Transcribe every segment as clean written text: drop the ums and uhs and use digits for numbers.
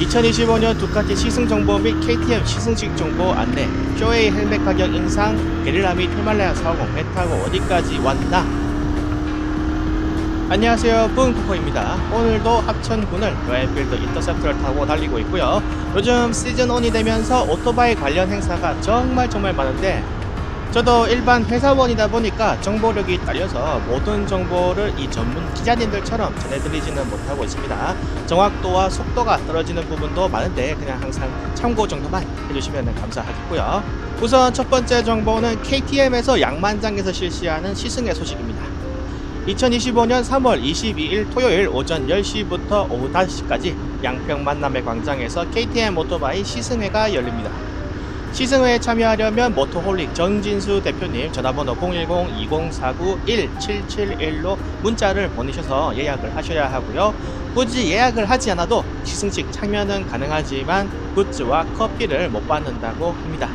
2025년 두카티 시승 정보 및 KTM 시승식 정보 안내, 쇼웨이 헬멧 가격 인상, 게릴라 및 히말라야 450 배 타고 어디까지 왔나? 안녕하세요, 뿌응코코입니다. 오늘도 합천군을 로얄필드 인터셉터를 타고 달리고 있고요. 요즘 시즌1이 되면서 오토바이 관련 행사가 정말 많은데, 저도 일반 회사원이다 보니까 정보력이 딸려서 모든 정보를 이 전문 기자님들처럼 전해드리지는 못하고 있습니다. 정확도와 속도가 떨어지는 부분도 많은데 그냥 항상 참고 정도만 해주시면 감사하겠고요. 우선 첫 번째 정보는 KTM에서 양만장에서 실시하는 시승회 소식입니다. 2025년 3월 22일 토요일 오전 10시부터 오후 5시까지 양평 만남의 광장에서 KTM 오토바이 시승회가 열립니다. 시승회에 참여하려면 모토홀릭 정진수 대표님 전화번호 010-2049-1771로 문자를 보내셔서 예약을 하셔야 하고요. 굳이 예약을 하지 않아도 시승식 참여는 가능하지만 굿즈와 커피를 못 받는다고 합니다.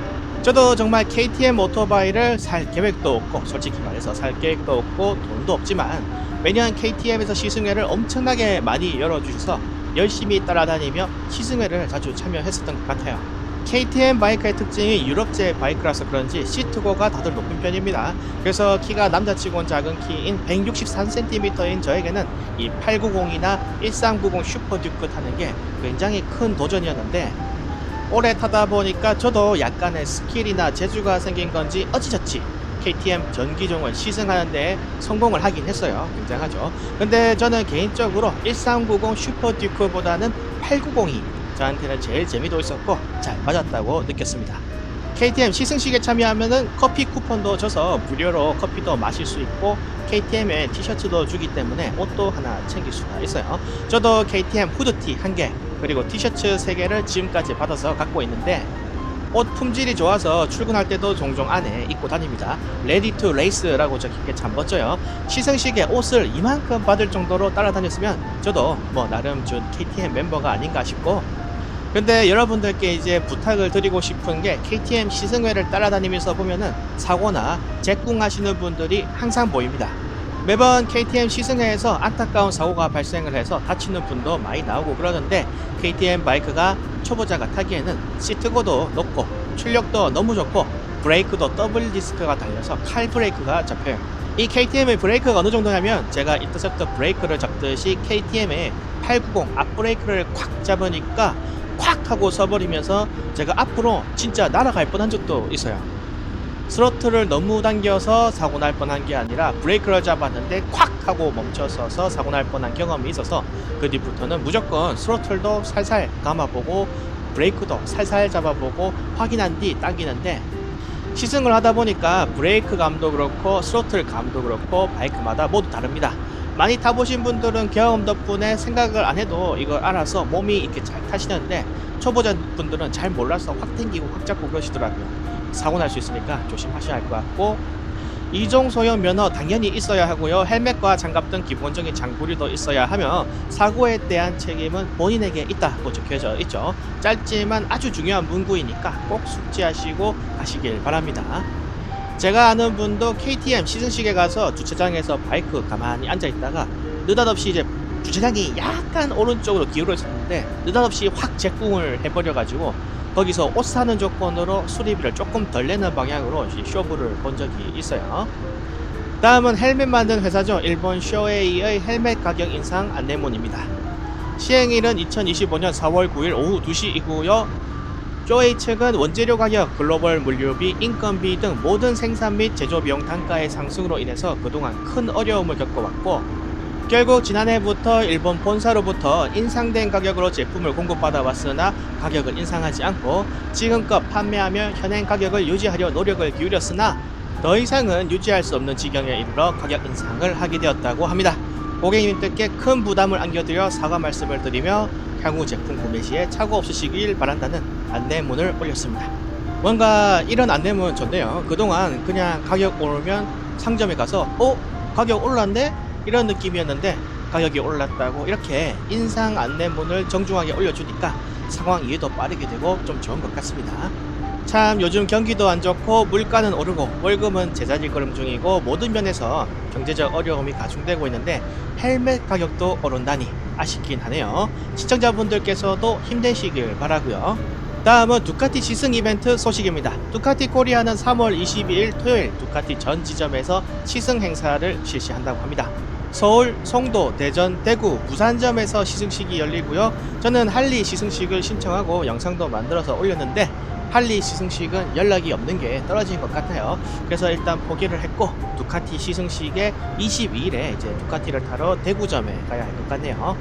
저도 정말 KTM 오토바이를 살 계획도 없고, 솔직히 말해서 살 계획도 없고 돈도 없지만 매년 KTM에서 시승회를 엄청나게 많이 열어주셔서 열심히 따라다니며 시승회를 자주 참여했었던 것 같아요. KTM 바이크의 특징이 유럽제 바이크라서 그런지 시트고가 다들 높은 편입니다. 그래서 키가 남자치곤 작은 키인 163cm인 저에게는 이 890이나 1390 슈퍼듀크 타는 게 굉장히 큰 도전이었는데, 오래 타다 보니까 저도 약간의 스킬이나 재주가 생긴 건지 어찌저찌 KTM 전기종을 시승하는 데 성공을 하긴 했어요. 굉장하죠. 근데 저는 개인적으로 1390 슈퍼듀크보다는 890이 저한테는 제일 재미도 있었고 잘 맞았다고 느꼈습니다. KTM 시승식에 참여하면은 커피 쿠폰도 줘서 무료로 커피도 마실 수 있고 KTM에 티셔츠도 주기 때문에 옷도 하나 챙길 수가 있어요. 저도 KTM 후드티 1개 그리고 티셔츠 3개를 지금까지 받아서 갖고 있는데, 옷 품질이 좋아서 출근할 때도 종종 안에 입고 다닙니다. 레디 투 레이스라고 적힌게 참 멋져요. 시승식에 옷을 이만큼 받을 정도로 따라다녔으면 저도 뭐 나름 준 KTM 멤버가 아닌가 싶고, 근데 여러분들께 이제 부탁을 드리고 싶은 게, KTM 시승회를 따라다니면서 보면은 사고나 재꿍 하시는 분들이 항상 보입니다. 매번 KTM 시승회에서 안타까운 사고가 발생을 해서 다치는 분도 많이 나오고 그러는데, KTM 바이크가 초보자가 타기에는 시트고도 높고 출력도 너무 좋고 브레이크도 더블 디스크가 달려서 칼 브레이크가 잡혀요. 이 KTM의 브레이크가 어느 정도냐면, 제가 인터셉터 브레이크를 잡듯이 KTM의 890 앞브레이크를 콱 잡으니까 콱 하고 서버리면서 제가 앞으로 진짜 날아갈 뻔한 적도 있어요. 스로틀을 너무 당겨서 사고 날 뻔한 게 아니라 브레이크를 잡았는데 콱 하고 멈춰서서 사고 날 뻔한 경험이 있어서 그 뒤부터는 무조건 스로틀도 살살 감아보고 브레이크도 살살 잡아보고 확인한 뒤 당기는데, 시승을 하다 보니까 브레이크 감도 그렇고 스로틀 감도 그렇고 바이크마다 모두 다릅니다. 많이 타보신 분들은 경험 덕분에 생각을 안 해도 이걸 알아서 몸이 이렇게 잘 타시는데, 초보자 분들은 잘 몰라서 확 당기고 확 잡고 그러시더라고요. 사고 날 수 있으니까 조심하셔야 할 것 같고, 이종 소형 면허 당연히 있어야 하고요. 헬멧과 장갑 등 기본적인 장구리도 있어야 하며 사고에 대한 책임은 본인에게 있다고 적혀져 있죠. 짧지만 아주 중요한 문구이니까 꼭 숙지하시고 가시길 바랍니다. 제가 아는 분도 KTM 시승식에 가서 주차장에서 바이크 가만히 앉아있다가 느닷없이 이제 주차장이 약간 오른쪽으로 기울어 있었는데 느닷없이 확 재꿍을 해버려가지고 거기서 옷 사는 조건으로 수리비를 조금 덜 내는 방향으로 쇼부를 본 적이 있어요. 다음은 헬멧 만든 회사죠. 일본 쇼웨이의 헬멧 가격 인상 안내문입니다. 시행일은 2025년 4월 9일 오후 2시이고요. 쇼웨이 측은 원재료 가격, 글로벌 물류비, 인건비 등 모든 생산 및 제조 비용 단가의 상승으로 인해서 그동안 큰 어려움을 겪어왔고, 결국 지난해부터 일본 본사로부터 인상된 가격으로 제품을 공급받아 왔으나 가격을 인상하지 않고 지금껏 판매하며 현행 가격을 유지하려 노력을 기울였으나 더 이상은 유지할 수 없는 지경에 이르러 가격 인상을 하게 되었다고 합니다. 고객님들께 큰 부담을 안겨드려 사과 말씀을 드리며 향후 제품 구매 시에 착오 없으시길 바란다는 안내문을 올렸습니다. 뭔가 이런 안내문 좋네요. 그동안 그냥 가격 오르면 상점에 가서 가격 올랐네? 이런 느낌이었는데 가격이 올랐다고 이렇게 인상 안내문을 정중하게 올려주니까 상황 이해도 빠르게 되고 좀 좋은 것 같습니다. 참 요즘 경기도 안 좋고 물가는 오르고 월급은 제자리 걸음 중이고 모든 면에서 경제적 어려움이 가중되고 있는데 헬멧 가격도 오른다니 아쉽긴 하네요. 시청자분들께서도 힘내시길 바라고요. 다음은 두카티 시승 이벤트 소식입니다. 두카티 코리아는 3월 22일 토요일 두카티 전 지점에서 시승 행사를 실시한다고 합니다. 서울, 송도, 대전, 대구, 부산점에서 시승식이 열리고요. 저는 할리 시승식을 신청하고 영상도 만들어서 올렸는데 할리 시승식은 연락이 없는 게 떨어진 것 같아요. 그래서 일단 포기를 했고 두카티 시승식에 22일에 이제 두카티를 타러 대구점에 가야 할 것 같네요.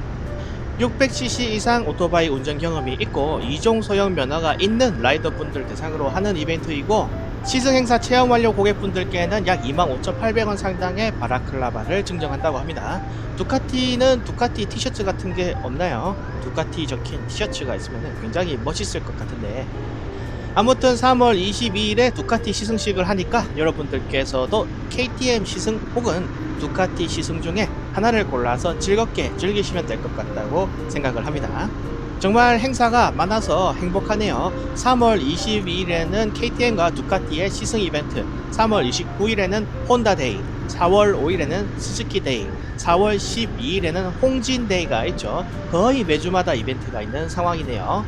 600cc 이상 오토바이 운전 경험이 있고 2종 소형 면허가 있는 라이더분들 대상으로 하는 이벤트이고 시승 행사 체험 완료 고객분들께는 약 25,800원 상당의 바라클라바를 증정한다고 합니다. 두카티는 두카티 티셔츠 같은 게 없나요? 두카티 적힌 티셔츠가 있으면 굉장히 멋있을 것 같은데 아무튼 3월 22일에 두카티 시승식을 하니까 여러분들께서도 KTM 시승 혹은 두카티 시승 중에 하나를 골라서 즐겁게 즐기시면 될 것 같다고 생각을 합니다. 정말 행사가 많아서 행복하네요. 3월 22일에는 KTM과 두카티의 시승 이벤트, 3월 29일에는 혼다데이, 4월 5일에는 스즈키데이, 4월 12일에는 홍진데이가 있죠. 거의 매주마다 이벤트가 있는 상황이네요.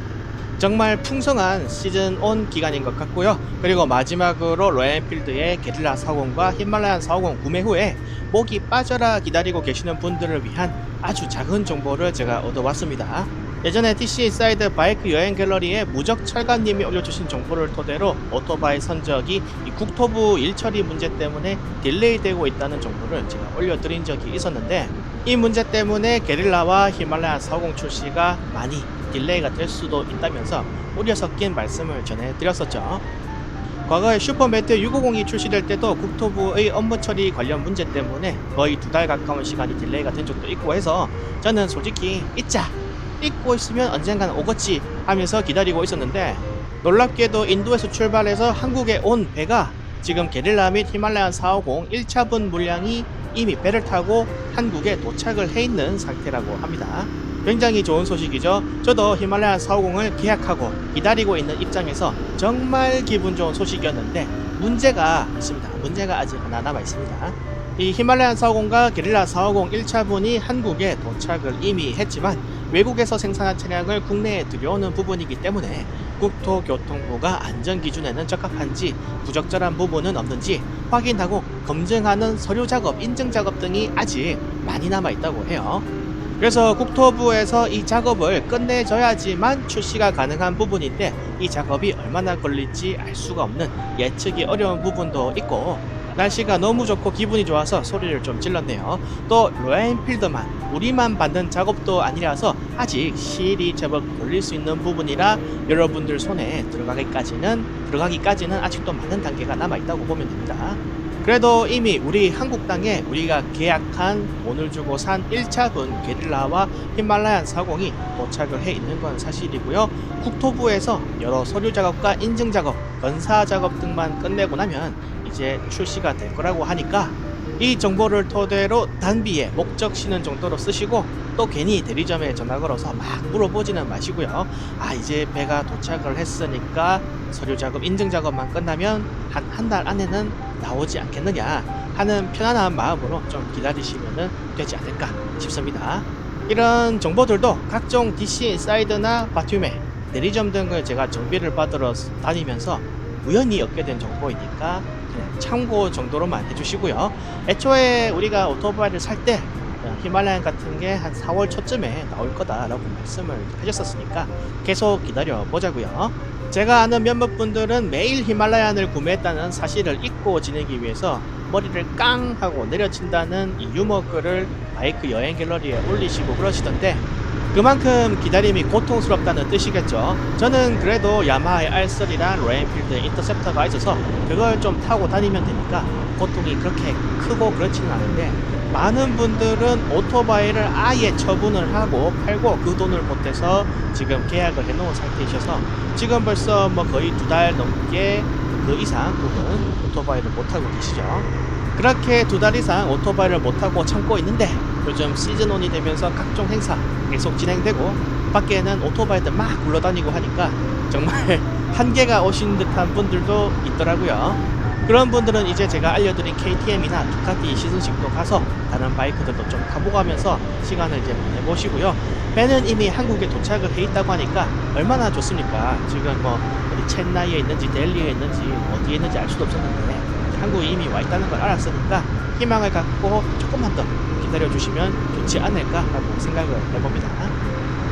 정말 풍성한 시즌 온 기간인 것 같고요. 그리고 마지막으로 로얄엔필드의 게릴라 450과 히말라얀 450 구매 후에 목이 빠져라 기다리고 계시는 분들을 위한 아주 작은 정보를 제가 얻어왔습니다. 예전에 TC 사이드 바이크 여행 갤러리에 무적 철가님이 올려주신 정보를 토대로 오토바이 선적이 이 국토부 일처리 문제 때문에 딜레이 되고 있다는 정보를 제가 올려드린 적이 있었는데 이 문제 때문에 게릴라와 히말라야 450 출시가 많이 딜레이가 될 수도 있다면서 우려 섞인 말씀을 전해드렸었죠. 과거에 슈퍼매트 650이 출시될 때도 국토부의 업무 처리 관련 문제 때문에 거의 2달 가까운 시간이 딜레이가 된 적도 있고 해서 저는 솔직히 잊고 있으면 언젠가는 오겠지 하면서 기다리고 있었는데 놀랍게도 인도에서 출발해서 한국에 온 배가 지금 게릴라 및 히말라얀 450 1차분 물량이 이미 배를 타고 한국에 도착을 해 있는 상태라고 합니다. 굉장히 좋은 소식이죠. 저도 히말라얀 450을 계약하고 기다리고 있는 입장에서 정말 기분 좋은 소식이었는데 문제가 있습니다. 문제가 아직 하나 남아 있습니다. 이 히말라얀 450과 게릴라 450 1차분이 한국에 도착을 이미 했지만 외국에서 생산한 차량을 국내에 들여오는 부분이기 때문에 국토교통부가 안전기준에는 적합한지 부적절한 부분은 없는지 확인하고 검증하는 서류 작업, 인증 작업 등이 아직 많이 남아 있다고 해요. 그래서 국토부에서 이 작업을 끝내줘야지만 출시가 가능한 부분인데 이 작업이 얼마나 걸릴지 알 수가 없는 예측이 어려운 부분도 있고 날씨가 너무 좋고 기분이 좋아서 소리를 좀 질렀네요. 또 로얄엔필드만 우리만 받는 작업도 아니라서 아직 시일이 제법 걸릴 수 있는 부분이라 여러분들 손에 들어가기까지는 아직도 많은 단계가 남아있다고 보면 됩니다. 그래도 이미 우리 한국 땅에 우리가 계약한 돈을 주고 산 1차분 게릴라와 히말라얀 450이 도착을 해 있는 건 사실이고요. 국토부에서 여러 서류 작업과 인증 작업, 건사 작업 등만 끝내고 나면 이제 출시가 될 거라고 하니까 이 정보를 토대로 단비에 목적 쉬는 정도로 쓰시고 또 괜히 대리점에 전화 걸어서 막 물어보지는 마시고요. 이제 배가 도착을 했으니까 서류 작업, 인증 작업만 끝나면 한 달 안에는 나오지 않겠느냐 하는 편안한 마음으로 좀 기다리시면 되지 않을까 싶습니다. 이런 정보들도 각종 DC 사이드나 바흄에 대리점 등을 제가 정비를 받으러 다니면서 우연히 얻게 된 정보이니까 그냥 참고 정도로만 해주시고요. 애초에 우리가 오토바이를 살 때 히말라얀 같은 게 한 4월 초쯤에 나올 거다라고 말씀을 하셨었으니까 계속 기다려 보자고요. 제가 아는 몇몇 분들은 매일 히말라얀을 구매했다는 사실을 잊고 지내기 위해서 머리를 깡 하고 내려친다는 이 유머 글을 바이크 여행 갤러리에 올리시고 그러시던데 그만큼 기다림이 고통스럽다는 뜻이겠죠. 저는 그래도 야마하의 R3랑 로얄엔필드 인터셉터가 있어서 그걸 좀 타고 다니면 되니까 고통이 그렇게 크고 그렇지는 않은데 많은 분들은 오토바이를 아예 처분을 하고 팔고 그 돈을 보태서 지금 계약을 해놓은 상태이셔서 지금 벌써 뭐 거의 2달 넘게 그 이상 혹은 오토바이를 못타고 계시죠. 그렇게 2달 이상 오토바이를 못타고 참고 있는데 요즘 시즌온이 되면서 각종 행사 계속 진행되고 밖에는 오토바이들 막 굴러다니고 하니까 정말 한계가 오신 듯한 분들도 있더라고요. 그런 분들은 이제 제가 알려드린 KTM이나 두카티 시승식도 가서 다른 바이크들도 좀 타보가면서 시간을 이제 보내보시고요. 배는 이미 한국에 도착을 해 있다고 하니까 얼마나 좋습니까? 지금 뭐 어디 첸나이에 있는지 델리에 있는지 어디에 있는지 알 수도 없었는데 한국에 이미 와 있다는 걸 알았으니까 희망을 갖고 조금만 더 기다려주시면 좋지 않을까라고 생각을 해봅니다.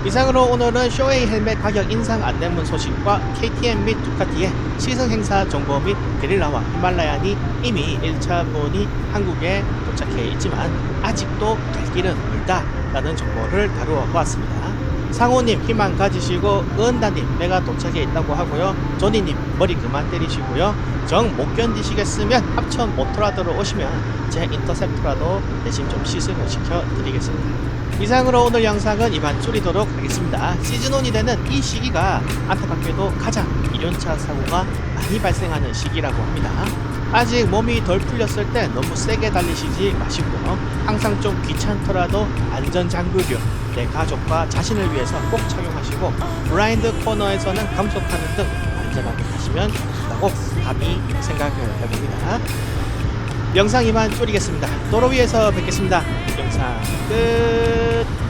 이상으로 오늘은 쇼웨이 헬멧 가격 인상 안내문 소식과 KTM 및 두카티의 시승 행사 정보 및 게릴라와 히말라얀이 이미 1차분이 한국에 도착해 있지만 아직도 갈 길은 멀다라는 정보를 다루어 보았습니다. 상호님 희망 가지시고 은다님 배가 도착해 있다고 하고요. 조니님 머리 그만 때리시고요. 정 못 견디시겠으면 합천 모토라드로 오시면 제 인터셉트라도 대신 좀 시승을 시켜드리겠습니다. 이상으로 오늘 영상은 이만 줄이도록 하겠습니다. 시즌온이 되는 이 시기가 안타깝게도 가장 1년차 사고가 많이 발생하는 시기라고 합니다. 아직 몸이 덜 풀렸을 때 너무 세게 달리시지 마시고요. 항상 좀 귀찮더라도 안전장구류 내 가족과 자신을 위해서 꼭 착용하시고 블라인드 코너에서는 감속하는 등 안전하게 가시면 된다고 감히 생각을 해봅니다. 영상 이만 줄이겠습니다. 도로 위에서 뵙겠습니다. 영상 끝.